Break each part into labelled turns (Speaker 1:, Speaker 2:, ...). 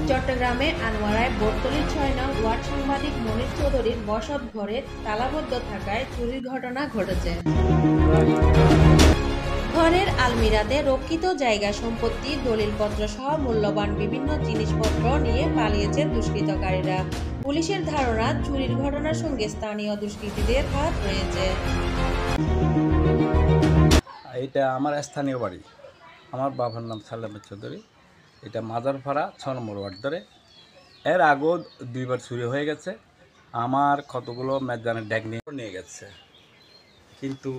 Speaker 1: চট্টগ্রামে আনোয়ারায় বটতলীর ৬ নং ওয়ার্ড সাংবাদিক মনির চৌধুরীর বসত ঘরে তালাবদ্ধ থাকায় চুরির ঘটনা ঘটেছে। ঘরের আলমিরাতে রক্ষিত জায়গা সম্পত্তি, দলিলপত্র সহ মূল্যবান বিভিন্ন জিনিসপত্র নিয়ে পালিয়েছে দুষ্কৃতকারীরা। পুলিশের ধারণা, চুরির ঘটনার সঙ্গে স্থানীয় দুষ্কৃতীদের হাত রয়েছে।
Speaker 2: এটা আমার স্থানীয় বাড়ি। আমার বাবার নাম সালেম চৌধুরী। এটা মাজারপাড়া ৬ নম্বর ওয়ার্ড ধরে। এর আগেও ২বার চুরি হয়ে গেছে। আমার কতগুলো মেজানের ড্যাগ নিয়ে গেছে, কিন্তু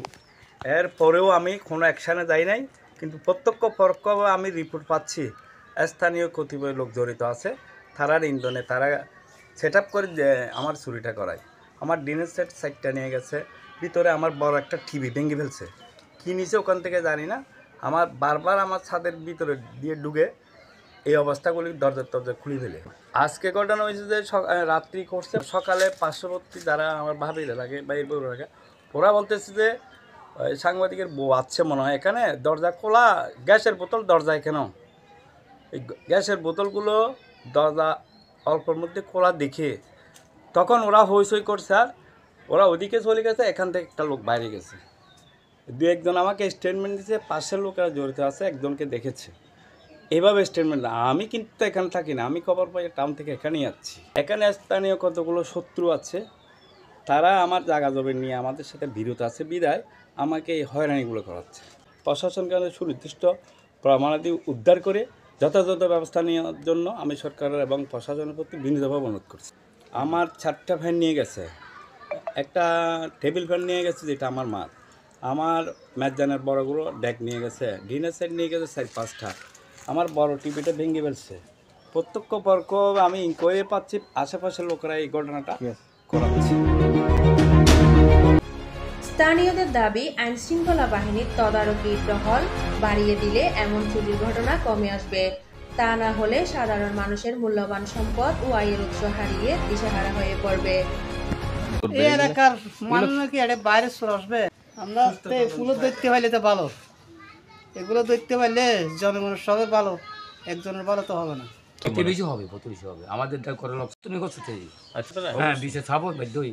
Speaker 2: এর পরেও আমি কোনো অ্যাকশানে যাই নাই। কিন্তু প্রত্যক্ষ পরোক্ষভাবে আমি রিপোর্ট পাচ্ছি স্থানীয় কতিপয় লোক জড়িত আছে। তারার ইন্ধনে তারা সেট আপ করে যে আমার চুরিটা করায়। আমার ডিনের সেটটা নিয়ে গেছে, ভিতরে আমার বড় একটা টিভি ভেঙে ফেলছে। কী নিচে ওখান থেকে জানি না, আমার বারবার আমার ছাদের ভিতরে দিয়ে ঢুকে এই অবস্থাগুলি দরজা খুলে ফেলে। আজকে ঘটনা হয়েছে যে রাত্রি করছে, সকালে পার্শ্ববর্তী যারা আমার ভাবিরা লাগে বা এর বউ লাগে, ওরা বলতেছে যে সাংবাদিকের বউ আছে মনে হয় এখানে, দরজা খোলা, গ্যাসের বোতল দরজায় কেন? এই গ্যাসের বোতলগুলো দরজা অল্পের মধ্যে খোলা দেখে তখন ওরা হইচই করছে, আর ওরা ওদিকে চলে গেছে। এখান থেকে একটা লোক বাইরে গেছে, দু একজন আমাকে স্টেটমেন্ট দিচ্ছে, পাশের লোকেরা জড়িত আছে, একজনকে দেখেছে। এভাবে স্টেটমেন্ট। আমি কিন্তু এখানে থাকি না, আমি খবর পাই টাউন থেকে এখানেই যাচ্ছি। এখানে স্থানীয় কতগুলো শত্রু আছে, তারা আমার জায়গা জমি নিয়ে আমাদের সাথে বিরোধ আছে বিদায় আমাকে এই হয়রানিগুলো করাচ্ছে। প্রশাসনকে সুনির্দিষ্ট প্রমাণাদি উদ্ধার করে যথাযথ ব্যবস্থা নেওয়ার জন্য আমি সরকারের এবং প্রশাসনের প্রতি বিনীতভাবে অনুরোধ করছি। আমার 4টা ফ্যান নিয়ে গেছে, একটা টেবিল ফ্যান নিয়ে গেছে যেটা আমার মার, আমার মেজানের বড়গুলো ডেক নিয়ে গেছে, ডিনার সেট নিয়ে গেছে 4-5টা, আমার বড় টিভিটা ভেঙে ফেলছে। প্রত্যক্ষ পরোক্ষ আমি ইনকোয়ারি পাচ্ছি, আশেপাশের লোকেরা এই ঘটনাটা করাচ্ছে।
Speaker 1: স্থানীয়দের দাবি, আইনশৃঙ্খলা বাহিনীর তদারকি টহল বাড়িয়ে দিলে এমন চুরির ঘটনা কমে আসবে। তা না হলে সাধারণ মানুষের মূল্যবান সম্পদ ও আয়ের উৎস হারিয়ে দিশেহারা হয়ে পড়বে।
Speaker 3: এই এলাকার মানুষ কি এটা বাইরে চলে আসবে? আমরা এগুলো দেখতে পাইলে তো ভালো, এগুলো দেখতে পাইলে জনগণের সবাই ভালো, একজনের ভালো তো হবে না,
Speaker 4: বেশি হবে, আমাদের করে লক্ষ্য তুমি করছো। হ্যাঁ, দিশে ছাপো দই